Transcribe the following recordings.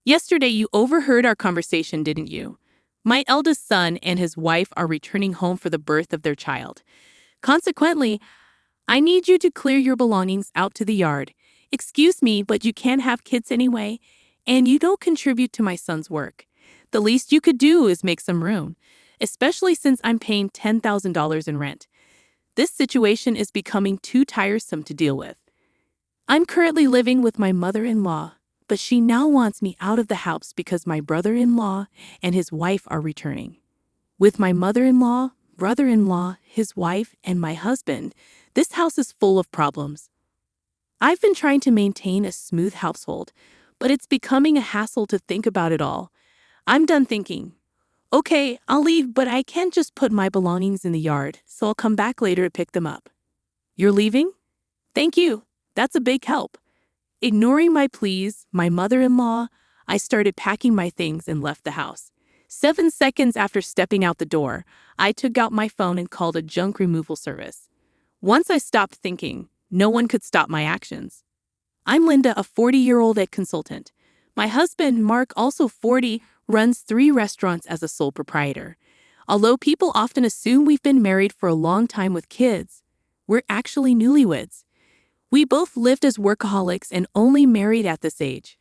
Yesterday, you overheard our conversation, didn't you? My eldest son and his wife are returning home for the birth of their child. Consequently, I need you to clear your belongings out to the yard. Excuse me, but you can't have kids anyway, and you don't contribute to my son's work. The least you could do is make some room, especially since I'm paying $10,000 in rent. This situation is becoming too tiresome to deal with. I'm currently living with my mother-in-law, but she now wants me out of the house because my brother-in-law and his wife are returning. With my mother-in-law, brother-in-law, his wife, and my husband, this house is full of problems. I've been trying to maintain a smooth household, but it's becoming a hassle to think about it all. I'm done thinking. Okay, I'll leave, but I can't just put my belongings in the yard, so I'll come back later to pick them up. You're leaving? Thank you. That's a big help. Ignoring my pleas, my mother-in-law, I started packing my things and left the house. 7 seconds after stepping out the door, I took out my phone and called a junk removal service. Once I stopped thinking, no one could stop my actions. I'm Linda, a 40-year-old egg consultant. My husband, Mark, also 40, runs 3 restaurants as a sole proprietor. Although people often assume we've been married for a long time with kids, we're actually newlyweds. We both lived as workaholics and only married at this age.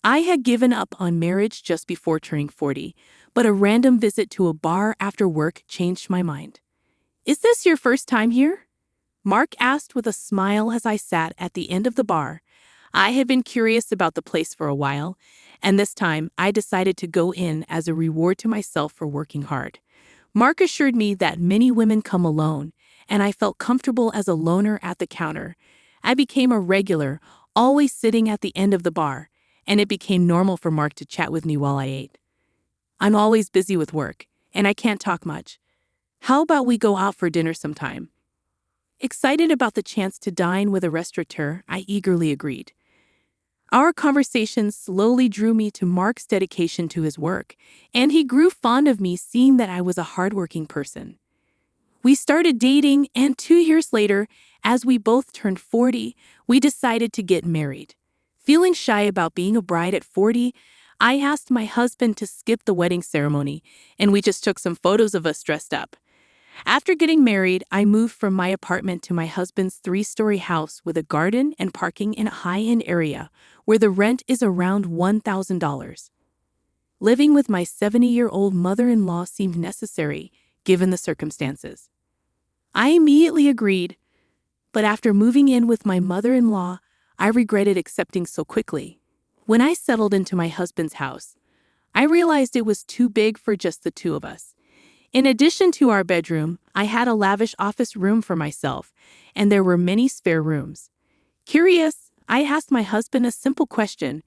I had given up on marriage just before turning 40, but a random visit to a bar after work changed my mind. Is this your first time here? Mark asked with a smile as I sat at the end of the bar. I had been curious about the place for a while, and this time I decided to go in as a reward to myself for working hard. Mark assured me that many women come alone, and I felt comfortable as a loner at the counter. I became a regular, always sitting at the end of the bar, and it became normal for Mark to chat with me while I ate. I'm always busy with work, and I can't talk much. How about we go out for dinner sometime? Excited about the chance to dine with a restaurateur, I eagerly agreed. Our conversation slowly drew me to Mark's dedication to his work, and he grew fond of me seeing that I was a hardworking person. We started dating, and 2 years later, as we both turned 40, we decided to get married. Feeling shy about being a bride at 40, I asked my husband to skip the wedding ceremony, and we just took some photos of us dressed up. After getting married, I moved from my apartment to my husband's 3-story house with a garden and parking in a high-end area where the rent is around $1,000. Living with my 70-year-old mother-in-law seemed necessary, given the circumstances. I immediately agreed, but after moving in with my mother-in-law, I regretted accepting so quickly. When I settled into my husband's house, I realized it was too big for just the 2 of us. In addition to our bedroom, I had a lavish office room for myself, and there were many spare rooms. Curious, I asked my husband a simple question: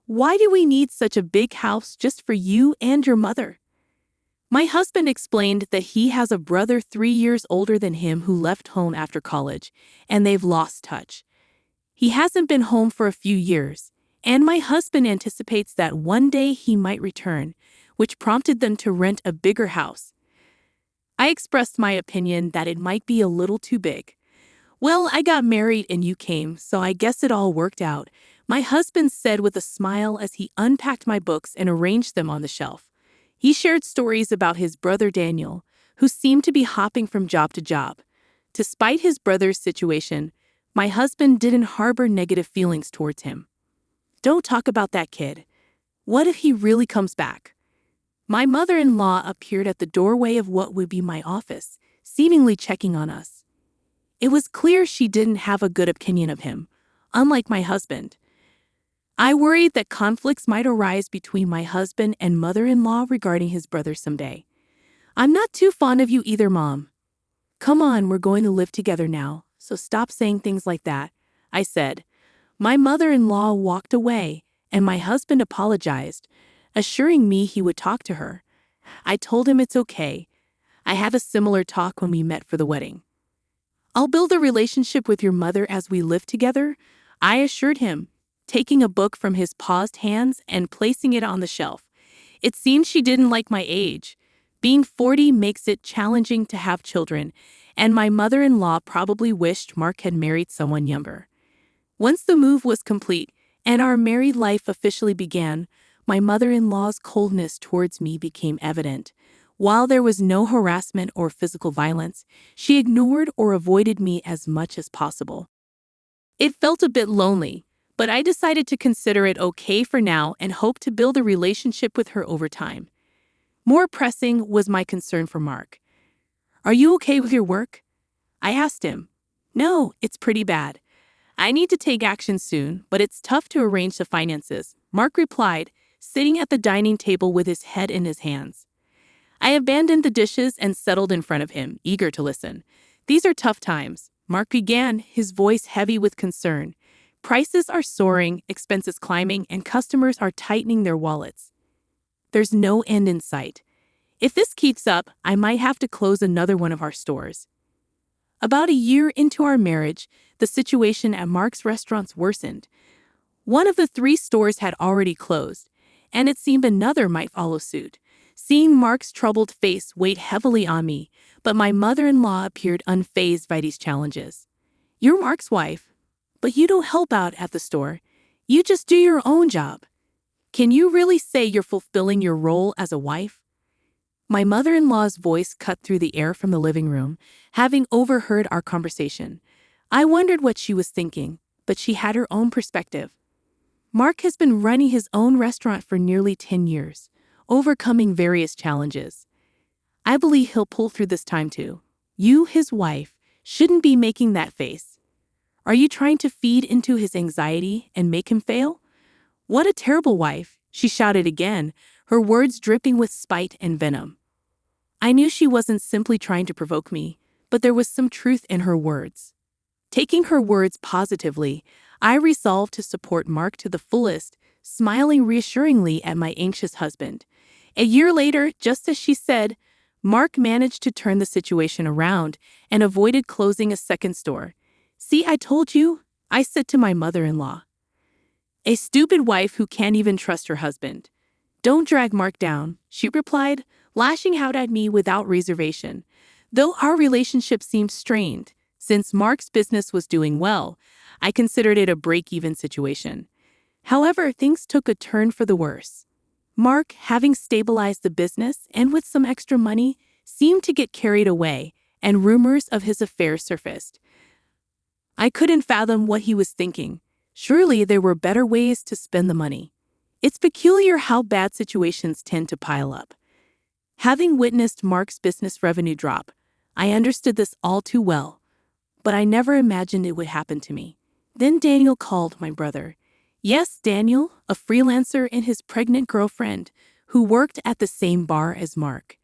why do we need such a big house just for you and your mother? My husband explained that he has a brother 3 years older than him who left home after college, and they've lost touch. He hasn't been home for a few years, and my husband anticipates that one day he might return, which prompted them to rent a bigger house. I expressed my opinion that it might be a little too big. Well, I got married and you came, so I guess it all worked out, my husband said with a smile as he unpacked my books and arranged them on the shelf. He shared stories about his brother Daniel, who seemed to be hopping from job to job. Despite his brother's situation, my husband didn't harbor negative feelings towards him. Don't talk about that kid. What if he really comes back? My mother-in-law appeared at the doorway of what would be my office, seemingly checking on us. It was clear she didn't have a good opinion of him, unlike my husband. I worried that conflicts might arise between my husband and mother-in-law regarding his brother someday. I'm not too fond of you either, Mom. Come on, we're going to live together now, so stop saying things like that, I said. My mother-in-law walked away, and my husband apologized, assuring me he would talk to her. I told him it's okay. I had a similar talk when we met for the wedding. I'll build a relationship with your mother as we live together, I assured him, taking a book from his paused hands and placing it on the shelf. It seemed she didn't like my age. Being 40 makes it challenging to have children, and my mother-in-law probably wished Mark had married someone younger. Once the move was complete and our married life officially began, my mother-in-law's coldness towards me became evident. While there was no harassment or physical violence, she ignored or avoided me as much as possible. It felt a bit lonely, but I decided to consider it okay for now and hope to build a relationship with her over time. More pressing was my concern for Mark. "Are you okay with your work?" I asked him. "No, it's pretty bad. I need to take action soon, but it's tough to arrange the finances," Mark replied, sitting at the dining table with his head in his hands. I abandoned the dishes and settled in front of him, eager to listen. "These are tough times," Mark began, his voice heavy with concern. "Prices are soaring, expenses climbing, and customers are tightening their wallets. There's no end in sight. If this keeps up, I might have to close another one of our stores." About a year into our marriage, the situation at Mark's restaurants worsened. One of the 3 stores had already closed, and it seemed another might follow suit. Seeing Mark's troubled face weighed heavily on me, but my mother-in-law appeared unfazed by these challenges. "You're Mark's wife, but you don't help out at the store. You just do your own job. Can you really say you're fulfilling your role as a wife?" My mother-in-law's voice cut through the air from the living room, having overheard our conversation. I wondered what she was thinking, but she had her own perspective. "Mark has been running his own restaurant for nearly 10 years, overcoming various challenges. I believe he'll pull through this time too. You, his wife, shouldn't be making that face. Are you trying to feed into his anxiety and make him fail?" "What a terrible wife," she shouted again, her words dripping with spite and venom. I knew she wasn't simply trying to provoke me, but there was some truth in her words. Taking her words positively, I resolved to support Mark to the fullest, smiling reassuringly at my anxious husband. A year later, just as she said, Mark managed to turn the situation around and avoided closing a second store. "See, I told you," I said to my mother-in-law. "A stupid wife who can't even trust her husband." "Don't drag Mark down," she replied, lashing out at me without reservation. Though our relationship seemed strained, since Mark's business was doing well, I considered it a break-even situation. However, things took a turn for the worse. Mark, having stabilized the business and with some extra money, seemed to get carried away, and rumors of his affairs surfaced. I couldn't fathom what he was thinking. Surely there were better ways to spend the money. It's peculiar how bad situations tend to pile up. Having witnessed Mark's business revenue drop, I understood this all too well, but I never imagined it would happen to me. Then Daniel called, my brother. Yes, Daniel, a freelancer, and his pregnant girlfriend, who worked at the same bar as Mark.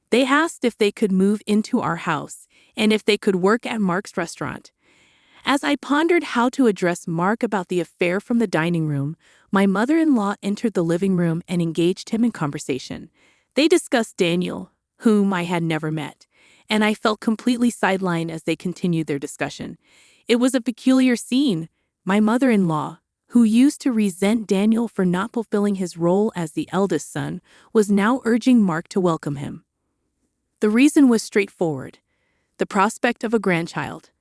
They asked if they could move into our house and if they could work at Mark's restaurant. As I pondered how to address Mark about the affair from the dining room, my mother-in-law entered the living room and engaged him in conversation. They discussed Daniel, whom I had never met, and I felt completely sidelined as they continued their discussion. It was a peculiar scene. My mother-in-law, who used to resent Daniel for not fulfilling his role as the eldest son, was now urging Mark to welcome him. The reason was straightforward: the prospect of a grandchild.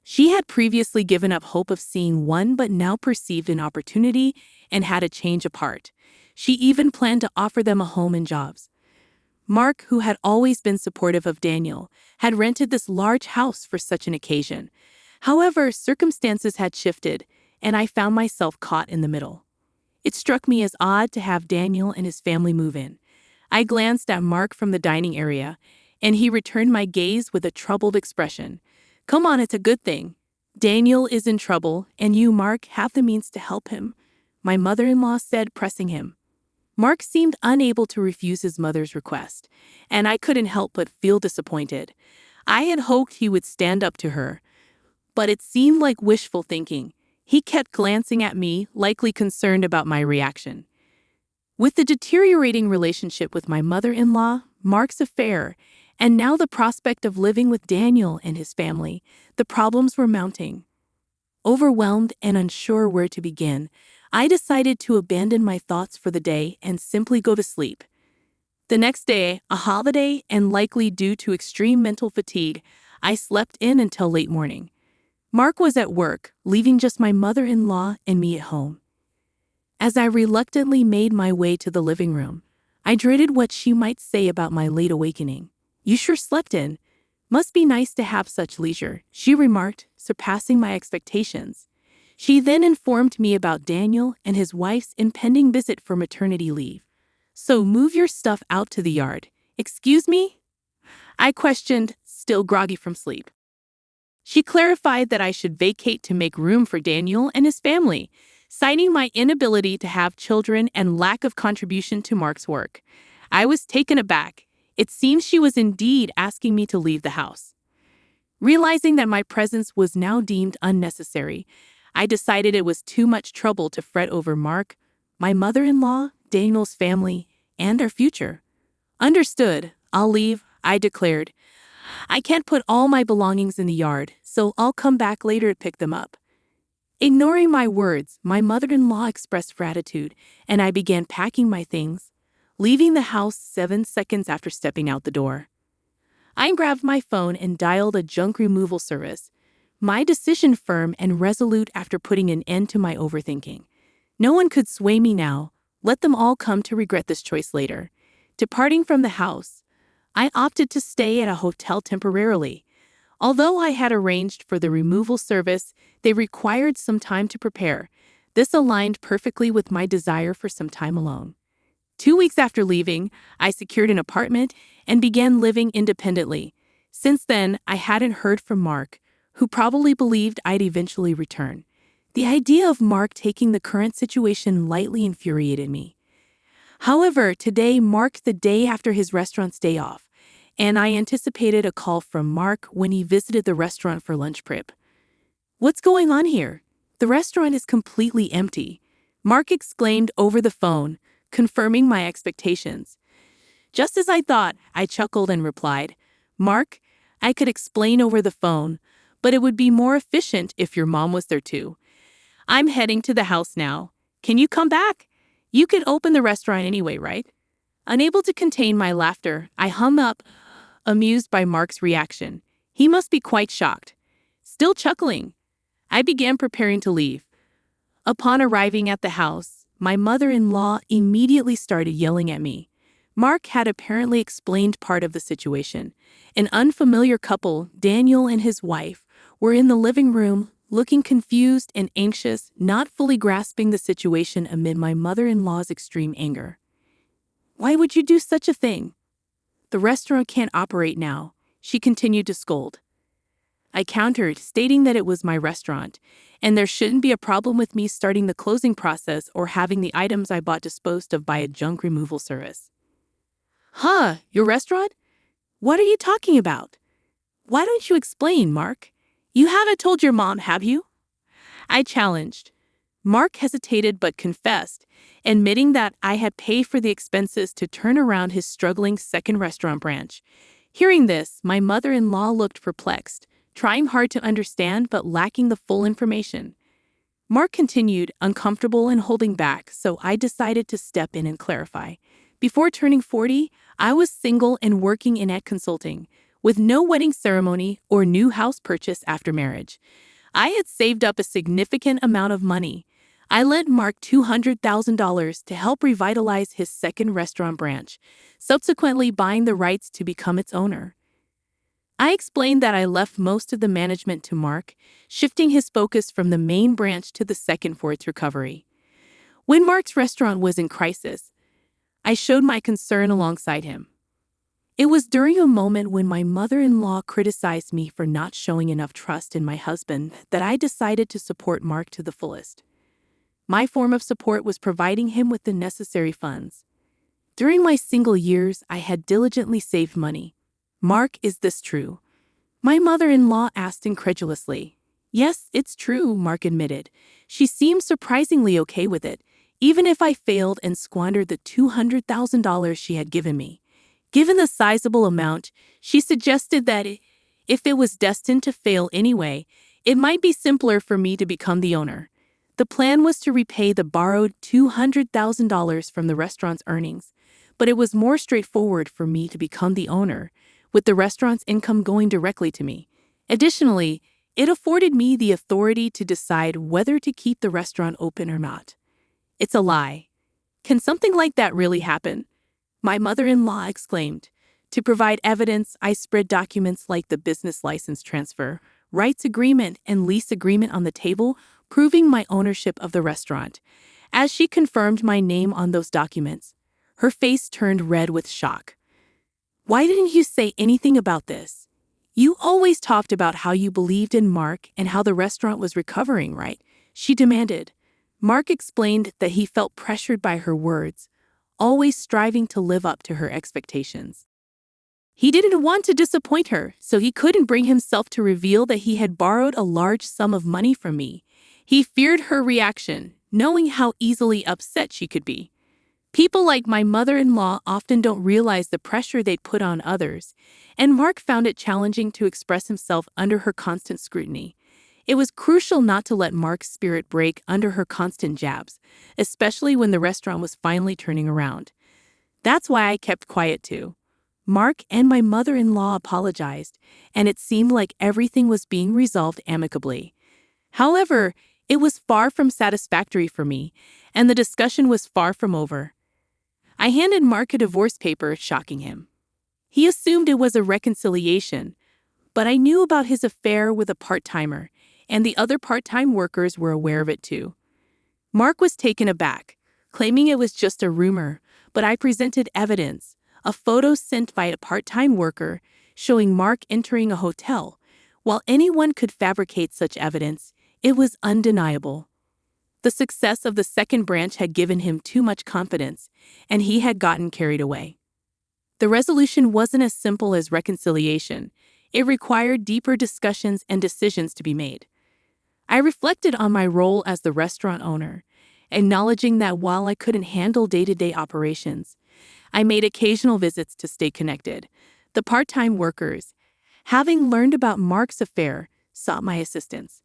She had previously given up hope of seeing one but now perceived an opportunity and had a change of heart. She even planned to offer them a home and jobs. Mark, who had always been supportive of Daniel, had rented this large house for such an occasion. However, circumstances had shifted, and I found myself caught in the middle. It struck me as odd to have Daniel and his family move in. I glanced at Mark from the dining area, and he returned my gaze with a troubled expression. "Come on, it's a good thing. Daniel is in trouble, and you, Mark, have the means to help him," my mother-in-law said, pressing him. Mark seemed unable to refuse his mother's request, and I couldn't help but feel disappointed. I had hoped he would stand up to her, but it seemed like wishful thinking. He kept glancing at me, likely concerned about my reaction. With the deteriorating relationship with my mother-in-law, Mark's affair, and now the prospect of living with Daniel and his family, the problems were mounting. Overwhelmed and unsure where to begin, I decided to abandon my thoughts for the day and simply go to sleep. The next day, a holiday and likely due to extreme mental fatigue, I slept in until late morning. Mark was at work, leaving just my mother-in-law and me at home. As I reluctantly made my way to the living room, I dreaded what she might say about my late awakening. "You sure slept in. Must be nice to have such leisure," she remarked, surpassing my expectations. She then informed me about Daniel and his wife's impending visit for maternity leave. "So move your stuff out to the yard." "Excuse me?" I questioned, still groggy from sleep. She clarified that I should vacate to make room for Daniel and his family, citing my inability to have children and lack of contribution to Mark's work. I was taken aback. It seems she was indeed asking me to leave the house. Realizing that my presence was now deemed unnecessary, I decided it was too much trouble to fret over Mark, my mother-in-law, Daniel's family, and our future. "Understood. I'll leave," I declared. "I can't put all my belongings in the yard, so I'll come back later to pick them up." Ignoring my words, my mother-in-law expressed gratitude, and I began packing my things, leaving the house 7 seconds after stepping out the door. I grabbed my phone and dialed a junk removal service, my decision firm and resolute after putting an end to my overthinking. No one could sway me now. Let them all come to regret this choice later. Departing from the house, I opted to stay at a hotel temporarily. Although I had arranged for the removal service, they required some time to prepare. This aligned perfectly with my desire for some time alone. 2 weeks after leaving, I secured an apartment and began living independently. Since then, I hadn't heard from Mark, who probably believed I'd eventually return. The idea of Mark taking the current situation lightly infuriated me. However, today marked the day after his restaurant's day off, and I anticipated a call from Mark when he visited the restaurant for lunch prep. "What's going on here? The restaurant is completely empty," Mark exclaimed over the phone, confirming my expectations. "Just as I thought," I chuckled and replied. "Mark, I could explain over the phone, but it would be more efficient if your mom was there too. I'm heading to the house now. Can you come back? You could open the restaurant anyway, right?" Unable to contain my laughter, I hung up, amused by Mark's reaction. He must be quite shocked. Still chuckling, I began preparing to leave. Upon arriving at the house, my mother-in-law immediately started yelling at me. Mark had apparently explained part of the situation. An unfamiliar couple, Daniel and his wife, were in the living room, looking confused and anxious, not fully grasping the situation amid my mother-in-law's extreme anger. "Why would you do such a thing? The restaurant can't operate now," she continued to scold. I countered, stating that it was my restaurant, and there shouldn't be a problem with me starting the closing process or having the items I bought disposed of by a junk removal service. "Huh, your restaurant? What are you talking about? Why don't you explain, Mark? You haven't told your mom, have you?" I challenged. Mark hesitated but confessed, admitting that I had paid for the expenses to turn around his struggling second restaurant branch. Hearing this, my mother-in-law looked perplexed, trying hard to understand but lacking the full information. Mark continued, uncomfortable and holding back, so I decided to step in and clarify. Before turning 40, I was single and working in ad consulting, with no wedding ceremony or new house purchase after marriage. I had saved up a significant amount of money. I lent Mark $200,000 to help revitalize his second restaurant branch, subsequently buying the rights to become its owner. I explained that I left most of the management to Mark, shifting his focus from the main branch to the second for its recovery. When Mark's restaurant was in crisis, I showed my concern alongside him. It was during a moment when my mother-in-law criticized me for not showing enough trust in my husband that I decided to support Mark to the fullest. My form of support was providing him with the necessary funds. During my single years, I had diligently saved money. "Mark, is this true?" my mother-in-law asked incredulously. "Yes, it's true," Mark admitted. She seemed surprisingly okay with it, even if I failed and squandered the $200,000 she had given me. Given the sizable amount, she suggested that if it was destined to fail anyway, it might be simpler for me to become the owner. The plan was to repay the borrowed $200,000 from the restaurant's earnings, but it was more straightforward for me to become the owner, with the restaurant's income going directly to me. Additionally, it afforded me the authority to decide whether to keep the restaurant open or not. It's a lie. Can something like that really happen? My mother-in-law exclaimed. To provide evidence, I spread documents like the business license transfer, rights agreement, and lease agreement on the table, proving my ownership of the restaurant. As she confirmed my name on those documents, her face turned red with shock. Why didn't you say anything about this? You always talked about how you believed in Mark and how the restaurant was recovering, right? She demanded. Mark explained that he felt pressured by her words, always striving to live up to her expectations. He didn't want to disappoint her, so he couldn't bring himself to reveal that he had borrowed a large sum of money from me. He feared her reaction, knowing how easily upset she could be. People like my mother-in-law often don't realize the pressure they'd put on others, and Mark found it challenging to express himself under her constant scrutiny. It was crucial not to let Mark's spirit break under her constant jabs, especially when the restaurant was finally turning around. That's why I kept quiet too. Mark and my mother-in-law apologized, and it seemed like everything was being resolved amicably. However, it was far from satisfactory for me, and the discussion was far from over. I handed Mark a divorce paper, shocking him. He assumed it was a reconciliation, but I knew about his affair with a part-timer, and the other part-time workers were aware of it too. Mark was taken aback, claiming it was just a rumor, but I presented evidence, a photo sent by a part-time worker showing Mark entering a hotel. While anyone could fabricate such evidence, it was undeniable. The success of the second branch had given him too much confidence, and he had gotten carried away. The resolution wasn't as simple as reconciliation. It required deeper discussions and decisions to be made. I reflected on my role as the restaurant owner, acknowledging that while I couldn't handle day-to-day operations, I made occasional visits to stay connected. The part-time workers, having learned about Mark's affair, sought my assistance.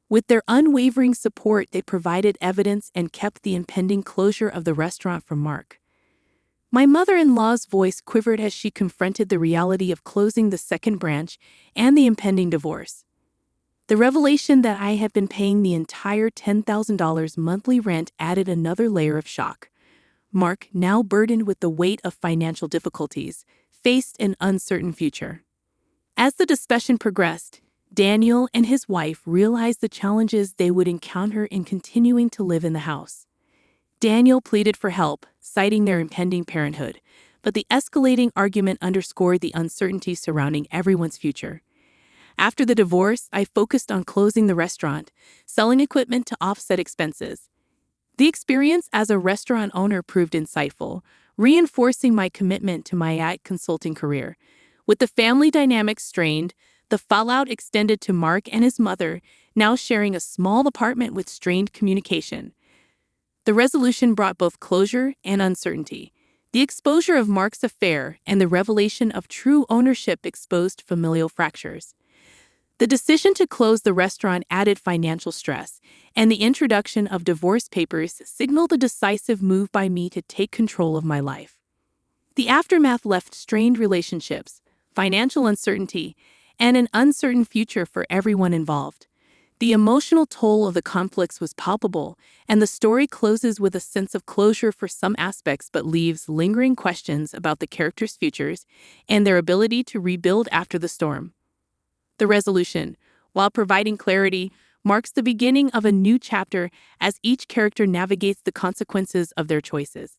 With their unwavering support, they provided evidence and kept the impending closure of the restaurant from Mark. My mother-in-law's voice quivered as she confronted the reality of closing the second branch and the impending divorce. The revelation that I had been paying the entire $10,000 monthly rent added another layer of shock. Mark, now burdened with the weight of financial difficulties, faced an uncertain future. As the discussion progressed, Daniel and his wife realized the challenges they would encounter in continuing to live in the house. Daniel pleaded for help, citing their impending parenthood, but the escalating argument underscored the uncertainty surrounding everyone's future. After the divorce, I focused on closing the restaurant, selling equipment to offset expenses. The experience as a restaurant owner proved insightful, reinforcing my commitment to my ad consulting career. With the family dynamics strained, the fallout extended to Mark and his mother, now sharing a small apartment with strained communication. The resolution brought both closure and uncertainty. The exposure of Mark's affair and the revelation of true ownership exposed familial fractures. The decision to close the restaurant added financial stress, and the introduction of divorce papers signaled a decisive move by me to take control of my life. The aftermath left strained relationships, financial uncertainty, and an uncertain future for everyone involved. The emotional toll of the conflicts was palpable, and the story closes with a sense of closure for some aspects but leaves lingering questions about the characters' futures and their ability to rebuild after the storm. The resolution, while providing clarity, marks the beginning of a new chapter as each character navigates the consequences of their choices.